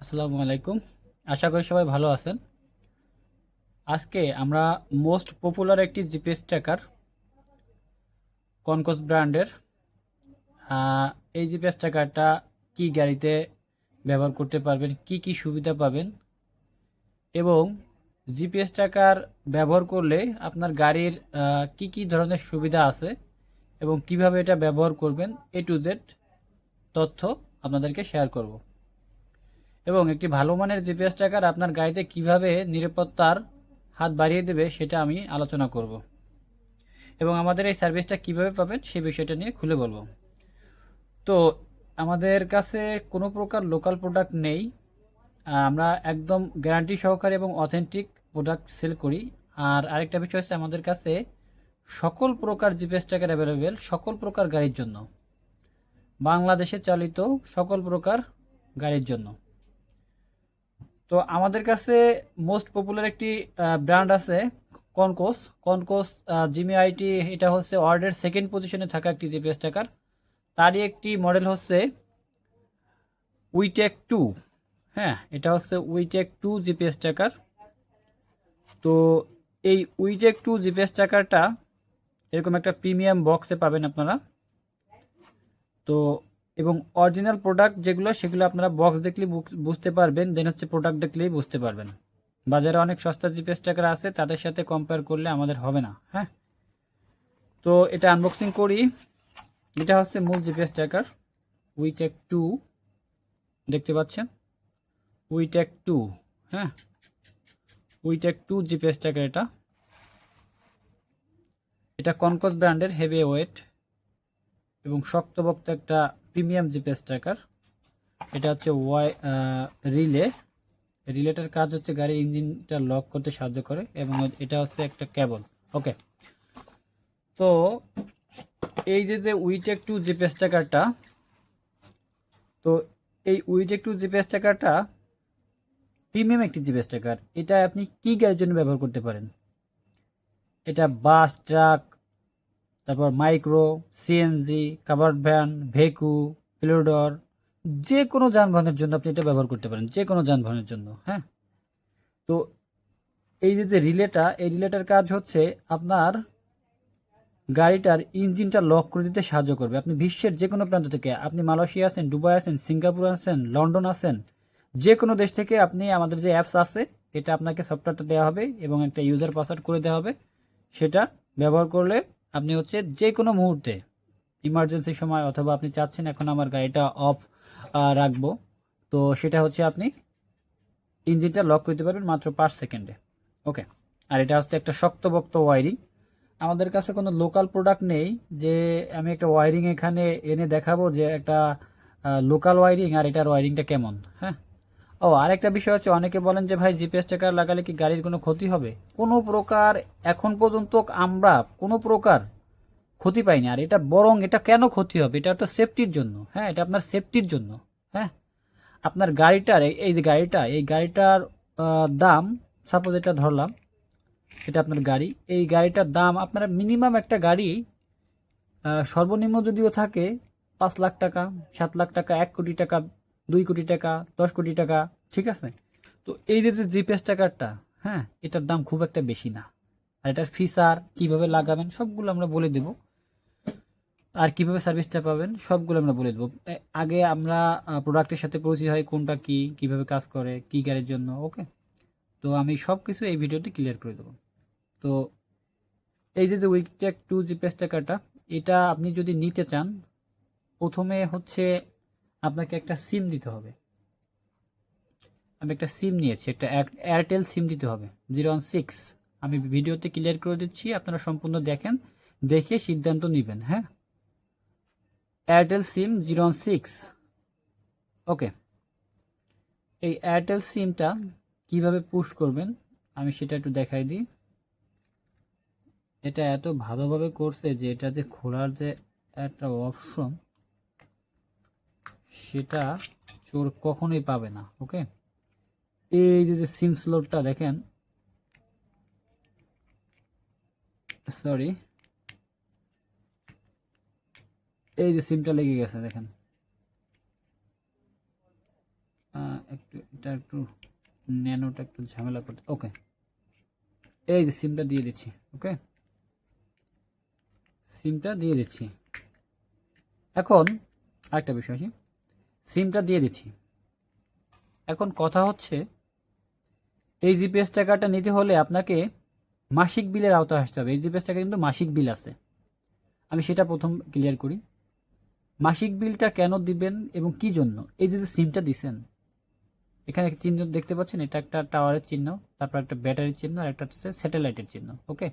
আসসালামু আলাইকুম। আশা করি সবাই ভালো আছেন। আজকে আমরা মোস্ট পপুলার একটি জিপিএস ট্র্যাকার কনকস ব্র্যান্ডের এই জিপিএস ট্র্যাকারটা কি গাড়িতে ব্যবহার করতে পারবেন, কি কি সুবিধা পাবেন এবং জিপিএস ট্র্যাকার ব্যবহার করলে আপনার গাড়ির কি কি ধরনের সুবিধা আছে এবং কিভাবে এটা ব্যবহার করবেন A to Z তথ্য আপনাদেরকে শেয়ার করব। এবং একটি ভালো মানের জিপিএস ট্র্যাকার আপনার গাড়িতে কিভাবে নিরাপত্তার হাত বাড়িয়ে দেবে সেটা আমি আলোচনা করব এবং আমাদের এই সার্ভিসটা কিভাবে পাবেন সেই বিষয়টা নিয়ে খুলে বলবো। তো আমাদের কাছে কোনো প্রকার লোকাল প্রোডাক্ট নেই। আমরা একদম গ্যারান্টি সহকারে এবং অথেন্টিক প্রোডাক্ট সেল করি। আর আরেকটা বিষয় হচ্ছে আমাদের কাছে সকল প্রকার জিপিএস ট্র্যাকার অ্যাভেলেবেল সকল প্রকার গাড়ির জন্য, বাংলাদেশে চালিত সকল প্রকার গাড়ির জন্য। তো আমাদের কাছে মোস্ট পপুলার একটি ব্র্যান্ড আছে কনকোস। কনকোস জিমিআইটি, এটা হচ্ছে ওয়ার্ল্ডের সেকেন্ড পজিশনে থাকা একটি জিপিএস ট্র্যাকার। তারই একটি মডেল হচ্ছে উইটেক টু। হ্যাঁ, এটা হচ্ছে উইটেক টু জিপিএস ট্র্যাকার। তো এই উইটেক টু জিপিএস ট্র্যাকারটা এরকম একটা প্রিমিয়াম বক্সে পাবেন আপনারা। তো এবং অরিজিনাল প্রোডাক্ট যেগুলো সেগুলো আপনারা বক্স দেখলে বুঝতে পারবেন, দেন হচ্ছে প্রোডাক্ট দেখলেই বুঝতে পারবেন। বাজারে অনেক সস্তা জিপিএস ট্র্যাকার আছে, তাদের সাথে কম্পেয়ার করলে আমাদের হবে না। হ্যাঁ, তো এটা আনবক্সিং করি। এটা হচ্ছে মূল জিপিএস ট্র্যাকার উইটেক টু, দেখতে পাচ্ছেন উইটেক টু। হ্যাঁ, উইটেক টু জিপিএস ট্র্যাকার। এটা এটা কনকস ব্র্যান্ডের হেভি ওয়েট এবং শক্তপোক্ত একটা প্রিমিয়াম জিপিএস ট্র্যাকার। এটা হচ্ছে রিলে। রিলেটার কাজ হচ্ছে গাড়ির ইঞ্জিনটা লক করতে সাহায্য করে এবং এটা হচ্ছে একটা কেবল। ওকে, তো এই যে উইটেক টু জিপিএস ট্র্যাকারটা, তো এই উইটেক টু জিপিএস ট্র্যাকারটা প্রিমিয়াম একটি জিপিএস ট্র্যাকার। এটা আপনি কি গাড়ির জন্য ব্যবহার করতে পারেন? এটা বাস, ট্রাক, তারপর মাইক্রো, সিএনজি, কাভার্ড ভ্যান, ভেকু, ফ্লোডর, যে কোনো যানবাহনের জন্য আপনি এটা ব্যবহার করতে পারেন, যে কোনো যানবাহনের জন্য। হ্যাঁ, তো এই যে রিলেটা, এই রিলেটার কাজ হচ্ছে আপনার গাড়িটার ইঞ্জিনটা লক করে দিতে সাহায্য করবে। আপনি বিশ্বের যে কোনো প্রান্ত থেকে, আপনি মালয়েশিয়া আছেন, দুবাই আছেন, সিঙ্গাপুর আছেন, লন্ডন আছেন, যে কোনো দেশ থেকে আপনি আমাদের যে অ্যাপস আছে এটা আপনাকে সফটওয়্যারটা দেওয়া হবে এবং একটা ইউজার পাসওয়ার্ড করে দেওয়া হবে। সেটা ব্যবহার করলে আপনি হচ্ছে যে কোনো মুহূর্তে ইমার্জেন্সি সময়, অথবা আপনি চাচ্ছেন এখন আমার গাড়িটা অফ রাখবো, তো সেটা হচ্ছে আপনি ইঞ্জিনটা লক করতে পারবেন মাত্র 5 সেকেন্ডে। ওকে, আর এটা হচ্ছে একটা শক্তপোক্ত ওয়ারিং। আমাদের কাছে কোনো লোকাল প্রোডাক্ট নেই যে আমি একটা ওয়ারিং এখানে এনে দেখাবো যে একটা লোকাল ওয়ারিং আর এটার ওয়ারিংটা কেমন। হ্যাঁ, ও আরেকটা বিষয় হচ্ছে, অনেকে বলেন যে ভাই জিপিএস ট্র্যাকার লাগালে কি গাড়ির কোনো ক্ষতি হবে? কোনো প্রকার এখন পর্যন্ত আমরা কোনো প্রকার ক্ষতি পাইনি। আর এটা বরং এটা কেন ক্ষতি হবে, এটা একটা সেফটির জন্য। হ্যাঁ, এটা আপনার সেফটির জন্য। হ্যাঁ, আপনার গাড়িটার এই যে গাড়িটা, এই গাড়িটার দাম, সাপোজ এটা ধরলাম, এটা আপনার গাড়ি, এই গাড়িটার দাম আপনারা মিনিমাম একটা গাড়ি সর্বনিম্ন যদিও থাকে 5 লাখ টাকা, 7 লাখ টাকা, 1 কোটি টাকা, 2 কোটি টাকা, 10 কোটি টাকা, ঠিক আছে। তো এই যে জিপিএস ট্র্যাকারটা, হ্যাঁ, এটার দাম খুব একটা বেশি না। আর এটার ফিচার কিভাবে লাগাবেন সবগুলো আমরা বলে দেব, আর কিভাবে সার্ভিসটা পাবেন সবগুলো আমরা বলে দেবো। আগে আমরা প্রোডাক্টের সাথে পরিচিত হয়, কোনটা কি, কিভাবে কাজ করে, কি গাড়ির জন্য। ওকে, তো আমি সব কিছু এই ভিডিওতে ক্লিয়ার করে দেবো। তো এই যে উইকটেক টু জিপিএস ট্র্যাকারটা, এটা আপনি যদি নিতে চান, প্রথমে হচ্ছে আপনাকে একটা সিম দিতে হবে। আমি একটা সিম নিয়েছি, একটা এয়ারটেল সিম দিতে হবে 016। আমি ভিডিওতে ক্লিয়ার করে দিচ্ছি, আপনারা সম্পূর্ণ দেখেন, দেখে সিদ্ধান্ত নেবেন। হ্যাঁ, এয়ারটেল সিম 016। ওকে, এই এয়ারটেল সিমটা কিভাবে পুশ করবেন আমি সেটা একটু দেখাই দিই। এটা এত ভালোভাবে করছে যে এটা যে খোলার যে একটা অপশন, সেটা চোর কখনোই পাবে না। ওকে, এই যে সিম স্লটটা দেখেন, সরি, এই যে সিমটা লেগে গেছে দেখেন, একটু এটা একটু ন্যানোটা একটু ঝামেলা করতে। ওকে, এই যে সিমটা দিয়ে দিচ্ছি। ওকে, সিমটা দিয়ে দিচ্ছি। এখন আরেকটা বিষয় আছে, সিমটা দিয়ে দিচ্ছি। এখন কথা হচ্ছে, এই জিপিএস ট্র্যাকারটা নিতে হলে আপনাকে মাসিক বিলের আওতায় আসতে হবে। এই জিপিএস ট্র্যাকার কিন্তু মাসিক বিল আছে, আমি সেটা প্রথম ক্লিয়ার করি। মাসিক বিলটা কেন দিবেন এবং কি জন্য? এই যে সিমটা দিছেন, এখানে একটা চিহ্ন দেখতে পাচ্ছেন, এটা একটা টাওয়ারের চিহ্ন, তারপর একটা ব্যাটারির চিহ্ন, আর একটা হচ্ছে স্যাটেলাইটের চিহ্ন। ওকে,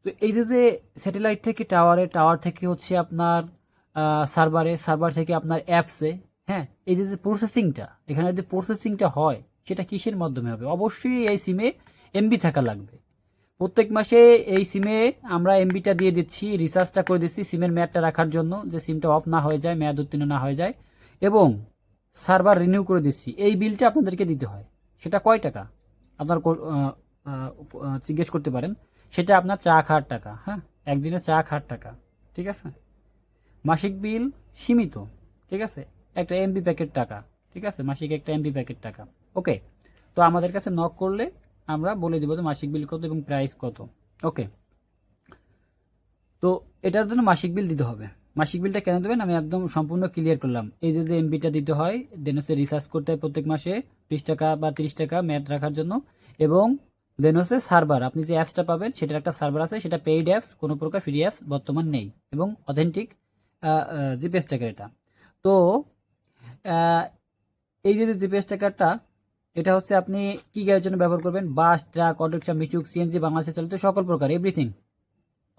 তো এই যে স্যাটেলাইট থেকে টাওয়ারে, টাওয়ার থেকে হচ্ছে আপনার সার্ভারে, সার্ভার থেকে আপনার অ্যাপসে, হ্যাঁ, এই যে প্রসেসিংটা, এখানে যে প্রসেসিংটা হয় সেটা কিসের মাধ্যমে হবে? অবশ্যই এই সিমে এমবি থাকা লাগবে। প্রত্যেক মাসে এই সিমে আমরা এমবিটা দিয়ে দিচ্ছি, রিচার্জটা করে দিচ্ছি সিমের মেয়াদটা রাখার জন্য, যে সিমটা অফ না হয়ে যায়, মেয়াদ উত্তীর্ণ না হয়ে যায়, এবং সার্ভার রিনিউ করে দিচ্ছি। এই বিলটা আপনাদেরকে দিতে হয়। সেটা কয় টাকা আপনার জিজ্ঞেস করতে পারেন। সেটা আপনার চা খাওয়ার টাকা। হ্যাঁ, একদিনে চা খাওয়ার টাকা। ঠিক আছে, মাসিক বিল সীমিত। ঠিক আছে, একটা এমবি প্যাকেট টাকা। ঠিক আছে, মাসিক একটা এমবি প্যাকেট টাকা। ওকে, তো আমাদের কাছে নক করলে আমরা বলে দেবো যে মাসিক বিল কত এবং প্রাইস কত। ওকে, তো এটার জন্য মাসিক বিল দিতে হবে। মাসিক বিলটা কেন দেবেন আমি একদম সম্পূর্ণ ক্লিয়ার করলাম। এই যে এমবিটা দিতে হয়, দেন হচ্ছে রিচার্জ করতে হয় প্রত্যেক মাসে 20 টাকা বা 30 টাকা মেয়াদ রাখার জন্য, এবং দেন হচ্ছে সার্ভার, আপনি যে অ্যাপসটা পাবেন সেটার একটা সার্ভার আছে, সেটা পেইড অ্যাপস, কোনো প্রকার ফ্রি অ্যাপস বর্তমান নেই, এবং অথেন্টিক জিপিএস ট্র্যাকার এটা। তো এই যে জিপিএস ট্র্যাকারটা, এটা হচ্ছে আপনি কি গাড়ির জন্য ব্যবহার করবেন? বাস, ট্রাক, অটোরিকশা, মিশুক, সিএনজি, বাংলাদেশে চালিত সকল প্রকার, এভরিথিং,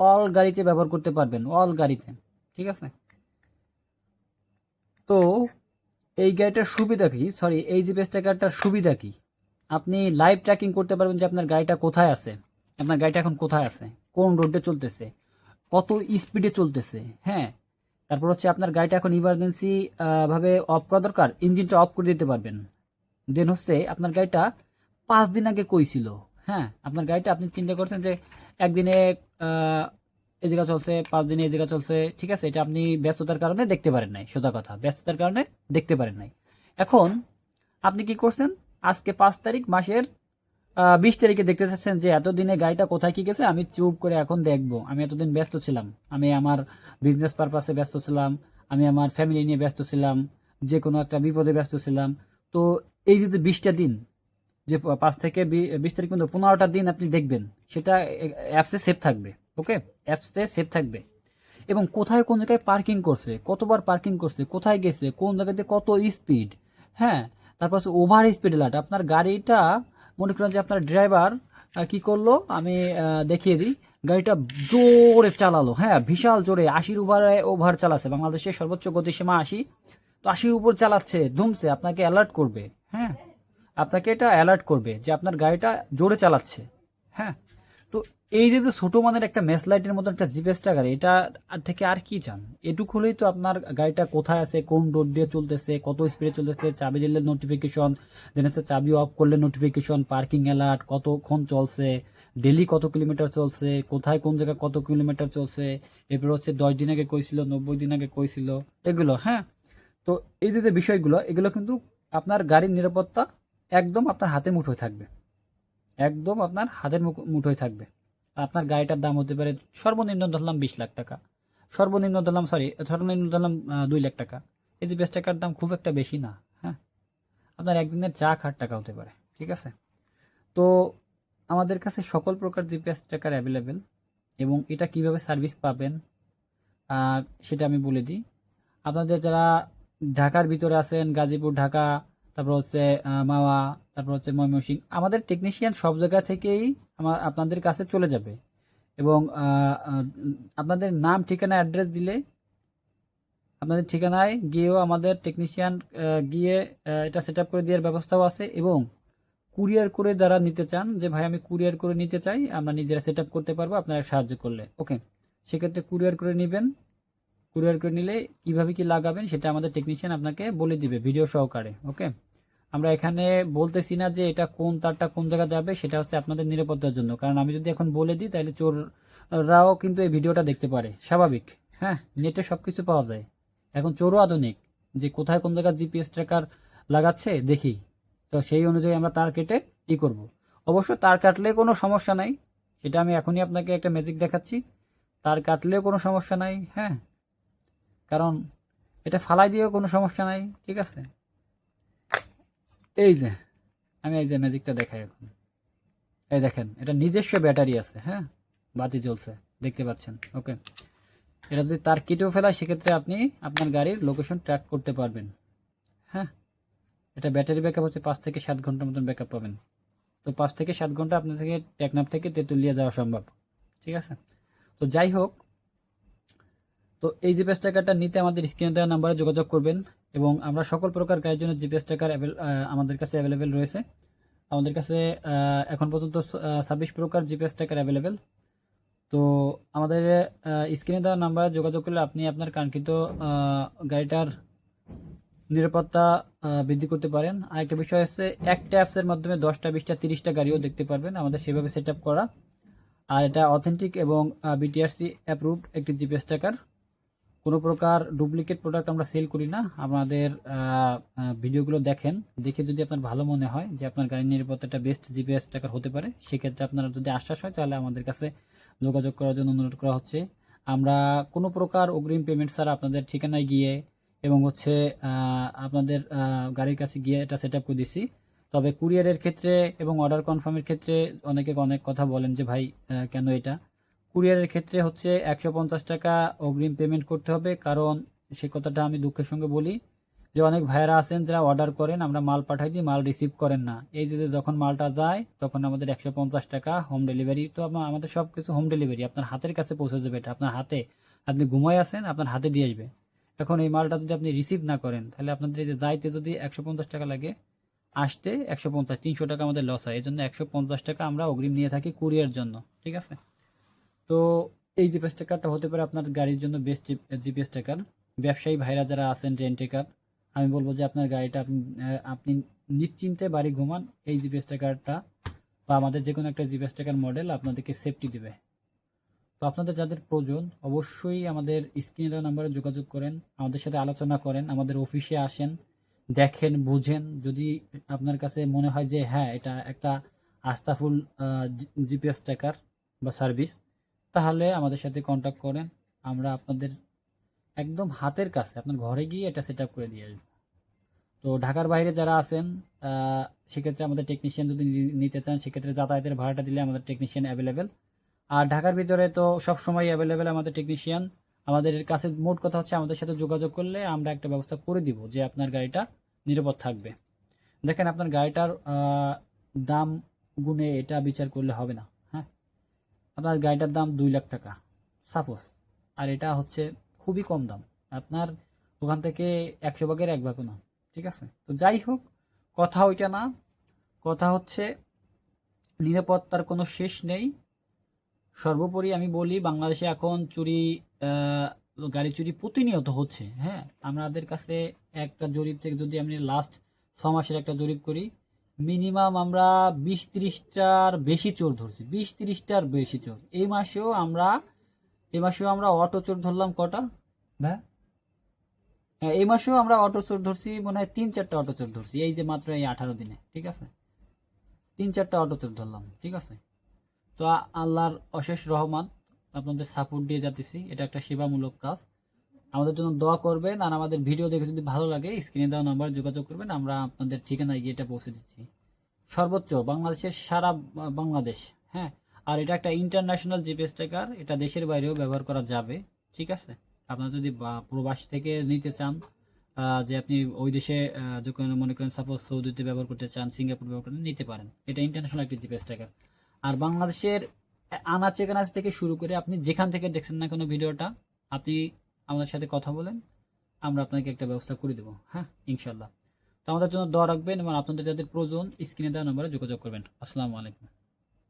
অল গাড়িতে ব্যবহার করতে পারবেন, অল গাড়িতে। ঠিক আছে, তো এই গাড়িটার সুবিধা কি, সরি এই জিপিএস ট্র্যাকারটার সুবিধা কি? আপনি লাইভ ট্র্যাকিং করতে পারবেন যে আপনার গাড়িটা কোথায় আছে, আপনার গাড়িটা এখন কোথায় আছে, কোন রোডে চলতেছে, কত স্পিডে চলতেছে। হ্যাঁ, তারপর হচ্ছে আপনার গাড়িটা এখন ইমার্জেন্সি ভাবে অফ করা দরকার, ইঞ্জিনটা অফ করে দিতে পারবেন। দেন হচ্ছে আপনার গাড়িটা 5 দিন আগে কই ছিল। হ্যাঁ, আপনার গাড়িটা আপনি চিন্তা করছেন যে একদিনে এই জায়গা চলছে, 5 দিনে এই জায়গা চলছে। ঠিক আছে, এটা আপনি ব্যস্ততার কারণে দেখতে পারেন নাই, সোজা কথা, ব্যস্ততার কারণে দেখতে পারেন নাই। এখন আপনি কি করছেন, আজকে 5 তারিখ মাসের 20 তারিখে দেখতে চাচ্ছেন যে এতদিনে গাড়িটা কোথায় কি গেছে, আমি চুপ করে এখন দেখবো। আমি এতদিন ব্যস্ত ছিলাম, আমি আমার বিজনেস পারপাসে ব্যস্ত ছিলাম, আমি আমার ফ্যামিলি নিয়ে ব্যস্ত ছিলাম, যে কোনো একটা বিপদে ব্যস্ত ছিলাম। তো এই যে 20টা দিন, যে 5 থেকে 20 তারিখ পর্যন্ত 15টা দিন আপনি দেখবেন, সেটা অ্যাপসে সেভ থাকবে। ওকে, অ্যাপসে সেভ থাকবে, এবং কোথায় কোন জায়গায় পার্কিং করছে, কতবার পার্কিং করছে, কোথায় গেছে, কোন জায়গাতে কত স্পিড। হ্যাঁ, তারপর হচ্ছে ওভার স্পিড অ্যালার্ট। আপনার গাড়িটা মনে করেন যে আপনার ড্রাইভার কি করলো, আমি দেখিয়ে দিই। গাড়িটা জোরে চালালো, হ্যাঁ বিশাল জোরে, 80-র ওভার চালাচ্ছে, বাংলাদেশের সর্বোচ্চ গতিসীমা 80, তো 80-র উপর চালাচ্ছে, ধুমছে, আপনাকে অ্যালার্ট করবে। হ্যাঁ, আপনাকে এটা অ্যালার্ট করবে যে আপনার গাড়িটা জোরে চালাচ্ছে। হ্যাঁ, তো এই যে ছোট মানের একটা ম্যাচ লাইটের মতো একটা জিপিএস ট্র্যাকার, এটা থেকে আর কি চান? এটুকু হলেই তো আপনার গাড়িটা কোথায় আছে, কোন রোড দিয়ে চলতেছে, কত স্পিডে চলতেছে, চাবি দিলে নোটিফিকেশন, দেন হচ্ছে চাবি অফ করলে নোটিফিকেশন, পার্কিং অ্যালার্ট, কতক্ষণ চলছে, ডেলি কত কিলোমিটার চলছে, কোথায় কোন জায়গায় কত কিলোমিটার চলছে, এরপর হচ্ছে 10 দিন আগে কইছিল, 90 দিন আগে কইছিল, এগুলো। হ্যাঁ, তো এই যে বিষয়গুলো, এগুলো কিন্তু আপনার গাড়ির নিরাপত্তা একদম আপনার হাতের মুঠোয় থাকবে, একদম আপনার হাতের মুঠোয় থাকবে। আপনার গাড়িটার দাম হতে পারে সর্বনিম্ন ধরলাম 20 লাখ টাকা, সর্বনিম্ন ধরলাম 2 লাখ টাকা। এই যে 20 টাকার দাম খুব একটা বেশি না। হ্যাঁ, আপনার একদিনের চা খাট টাকা হতে পারে। ঠিক আছে, তো আমাদের কাছে সকল প্রকার জিপিএস ট্র্যাকার অ্যাভেলেবেল, এবং এটা কিভাবে সার্ভিস পাবেন সেটা আমি বলে দিই। আপনাদের যারা ঢাকার ভিতরে আছেন, গাজীপুর, ঢাকা, তারপর হচ্ছে মাওয়া, তারপর হচ্ছে ময়মনসিংহ, আমাদের টেকনিশিয়ান সব জায়গা থেকেই আপনাদের কাছে চলে যাবে, এবং আপনাদের নাম, ঠিকানা, অ্যাড্রেস দিলে আপনাদের ঠিকানায় গিয়েও আমাদের টেকনিশিয়ান গিয়ে এটা সেট আপ করে দেওয়ার ব্যবস্থাও আছে। এবং কুরিয়ার করে যারা নিতে চান, যে ভাই আমি কুরিয়ার করে নিতে চাই, আমরা নিজেরা সেট আপ করতে পারবো আপনারা সাহায্য করলে। ওকে, সেক্ষেত্রে কুরিয়ার করে নেবেন। কুরিয়ার করে নিলে কীভাবে কি লাগাবেন সেটা আমাদের টেকনিশিয়ান আপনাকে বলে দিবে ভিডিও সহকারে। ওকে, আমরা এখানে বলতেছি না যে এটা কোন তারটা কোন জায়গায় যাবে, সেটা হচ্ছে আপনাদের নিরাপত্তার জন্য, কারণ আমি যদি এখন বলে দিই তাহলে চোররাও কিন্তু এই ভিডিওটা দেখতে পারে, স্বাভাবিক। হ্যাঁ, নেটে সব কিছু পাওয়া যায়, এখন চোরও আধুনিক, যে কোথায় কোন জায়গায় জিপিএস ট্র্যাকার লাগাচ্ছে দেখি, তো সেই অনুযায়ী আমরা তার কেটে করব। অবশ্য তার কাটলে কোনো সমস্যা নাই, সেটা আমি এখনই আপনাকে একটা ম্যাজিক দেখাচ্ছি। তার কাটলেও কোনো সমস্যা নাই, হ্যাঁ, কারণ এটা ফালাই দিয়েও কোনো সমস্যা নাই, ঠিক আছে। এই যে আমি এই যে ম্যাজিকটা দেখাই এখন, এই দেখেন এটা নিজস্ব ব্যাটারি আছে, হ্যাঁ, বাতি জ্বলছে দেখতে পাচ্ছেন। ওকে, এটা যদি তার কেটেও ফেলায় সেক্ষেত্রে আপনি আপনার গাড়ির লোকেশন ট্র্যাক করতে পারবেন, হ্যাঁ। এটা ব্যাটারি ব্যাকআপ হচ্ছে 5 থেকে 7 ঘন্টার মতন ব্যাকআপ পাবেন। তো 5 থেকে 7 ঘন্টা আপনার থেকে টেকনাফ থেকে তেঁতুলিয়া যাওয়া সম্ভব, ঠিক আছে। তো যাই হোক, তো এই জিপিএস ট্র্যাকারটা নিতে আমাদের স্ক্রিনে দেওয়া নাম্বারে যোগাযোগ করবেন, এবং আমরা সকল প্রকার গাড়ির জন্য জিপিএস ট্র্যাকার আমাদের কাছে অ্যাভেলেবেল রয়েছে। আমাদের কাছে এখন পর্যন্ত 26 প্রকার জিপিএস ট্র্যাকার অ্যাভেলেবেল। তো আমাদের স্ক্রিনে দেওয়া নাম্বারে যোগাযোগ করলে আপনি আপনার কাঙ্ক্ষিত গাড়িটার নিরাপত্তা বৃদ্ধি করতে পারেন। আরেকটা বিষয় হচ্ছে, একটা অ্যাপসের মাধ্যমে 10টা 20টা 30টা গাড়িও দেখতে পারবেন, আমাদের সেভাবে সেট আপ করা। আর এটা অথেন্টিক এবং বিটিআরসি অ্যাপ্রুভড একটি জিপিএস ট্র্যাকার। কোনো প্রকার ডুপ্লিকেট প্রোডাক্ট আমরা সেল করি না। আমাদের ভিডিওগুলো দেখেন, দেখে যদি আপনার ভালো মনে হয় যে আপনার গাড়ির নিরাপত্তাটা বেস্ট জিপিএস ট্র্যাকার হতে পারে, সেক্ষেত্রে আপনারা যদি আশ্বাস হয় তাহলে আমাদের কাছে যোগাযোগ করার জন্য অনুরোধ করা হচ্ছে। আমরা কোনো প্রকার অগ্রিম পেমেন্ট ছাড়া আপনাদের ঠিকানায় গিয়ে এবং হচ্ছে আপনাদের গাড়ির কাছে গিয়ে এটা সেট আপ করে দিছি। তবে কুরিয়ারের ক্ষেত্রে এবং অর্ডার কনফার্মের ক্ষেত্রে অনেকে অনেক কথা বলেন যে ভাই কেন এটা। কুরিয়ারের ক্ষেত্রে হচ্ছে 150 টাকা অগ্রিম পেমেন্ট করতে হবে, কারণ সে কথাটা আমি দুঃখের সঙ্গে বলি যে অনেক ভাইয়েরা আছেন যারা অর্ডার করেন, আমরা মাল পাঠাই দিই, মাল রিসিভ করেন না। এই যে যখন মালটা যায় তখন আমাদের 150 টাকা হোম ডেলিভারি। তো আমাদের সব কিছু হোম ডেলিভারি, আপনার হাতের কাছে পৌঁছে যাবে, এটা আপনার হাতে, আপনি ঘুমায় আছেন আপনার হাতে দিয়ে আসবে। এখন এই মালটা যদি আপনি রিসিভ না করেন তাহলে আপনাদের এই যে যাইতে যদি 150 টাকা লাগে, আসতে 150, 300 টাকা আমাদের লস হয়। এই জন্য 150 টাকা আমরা অগ্রিম নিয়ে থাকি কুরিয়ার জন্য, ঠিক আছে। তো এই জিপিএস ট্র্যাকারটা হতে পারে আপনার গাড়ির জন্য বেস্ট জিপিএস ট্র্যাকার। ব্যবসায়ী ভাইরা যারা আছেন, রেন্টেকার, আমি বলবো যে আপনার গাড়িটা আপনি নিশ্চিন্তে বাড়ি ঘুমান, এই জিপিএস ট্র্যাকারটা বা আমাদের যে কোনো একটা জিপিএস ট্র্যাকার মডেল আপনাদেরকে সেফটি দেবে। তো আপনাদের যাদের প্রয়োজন অবশ্যই আমাদের স্ক্রিনে দেওয়া নাম্বারে যোগাযোগ করেন, আমাদের সাথে আলোচনা করেন, আমাদের অফিসে আসেন, দেখেন, বুঝেন। যদি আপনার কাছে মনে হয় যে হ্যাঁ এটা একটা আস্থাফুল জিপিএস ট্র্যাকার বা সার্ভিস, তাহলে আমাদের সাথে কন্ট্যাক্ট করেন। আমরা আপনাদের একদম হাতের কাছে আপনার ঘরে গিয়ে এটা সেট আপ করে দিয়ে আসবো। তো ঢাকার বাইরে যারা আছেন সেক্ষেত্রে আমাদের টেকনিশিয়ান যদি নিতে চান সেক্ষেত্রে যাতায়াতের ভাড়াটা দিলে আমাদের টেকনিশিয়ান অ্যাভেলেবেল। আর ঢাকার ভিতরে তো সব সময় অ্যাভেলেবেল আমাদের টেকনিশিয়ান। আমাদের কাছে মোট কথা হচ্ছে আমাদের সাথে যোগাযোগ করলে আমরা একটা ব্যবস্থা করে দিব যে আপনার গাড়িটা নিরাপদ থাকবে। দেখেন আপনার গাড়িটার দাম গুণে এটা বিচার করলে হবে না, হ্যাঁ। আপনার গাড়িটার দাম 2 লাখ টাকা সাপোজ, আর এটা হচ্ছে খুবই কম দাম, আপনার ওখান থেকে 100 ভাগের 1 ভাগও না, ঠিক আছে। তো যাই হোক, কথা ওইটা না, কথা হচ্ছে নিরাপত্তার কোনো শেষ নেই। সর্বোপরি আমি বলি বাংলাদেশে এখন চুরি, গাড়ি চুরি প্রতিনিয়ত হচ্ছে, হ্যাঁ। আমাদের কাছে একটা জরিপ থেকে যদি আমি লাস্ট 6 মাসের একটা জরিপ করি, মিনিমাম আমরা 20-30টার বেশি চোর ধরছি, 20-30টার বেশি চোর। এই মাসেও আমরা অটো চোর ধরলাম কটা, হ্যাঁ, এই মাসেও আমরা অটো চোর ধরছি মনে হয় 3-4টা অটো চোর ধরছি, এই যে মাত্র এই 18 দিনে, ঠিক আছে। 3-4টা অটো চোর ধরলাম, ঠিক আছে। তো আল্লাহর অশেষ রহমান, আপনাদের সাপোর্ট দিয়ে যাচ্ছি, এটা একটা সেবামূলক কাজ। আমাদের জন্য দোয়া করবেন, আর আমাদের ভিডিও দেখে যদি ভালো লাগে স্ক্রিনে দেওয়া নাম্বারে যোগাযোগ করবেন, আমরা আপনাদের ঠিকানায় গিয়ে এটা পৌঁছে দিচ্ছি। সর্বোচ্চ বাংলাদেশের সারা বাংলাদেশ, হ্যাঁ। আর এটা একটা ইন্টারন্যাশনাল জিপিএস ট্র্যাকার, এটা দেশের বাইরেও ব্যবহার করা যাবে, ঠিক আছে। আপনারা যদি প্রবাস থেকে নিতে চান, যে আপনি ওই দেশে যখন মনে করেন সাপোজ সৌদিতে ব্যবহার করতে চান, সিঙ্গাপুর ব্যবহার করতে নিতে পারেন, এটা ইন্টারন্যাশনাল একটি জিপিএস ট্র্যাকার। আর বাংলাদেশের আনাচে কানাচে থেকে শুরু করে আপনি যেখান থেকে দেখছেন না কোনো ভিডিওটা, আপনি আমাদের সাথে কথা বলেন, আমরা আপনাকে একটা ব্যবস্থা করে দেবো, হ্যাঁ, ইনশাল্লাহ। তো আমাদের জন্য দোয়া রাখবেন এবং আপনাদের যাদের প্রয়োজন স্ক্রিনে দেওয়া নম্বরে যোগাযোগ করবেন। আসসালামু আলাইকুম।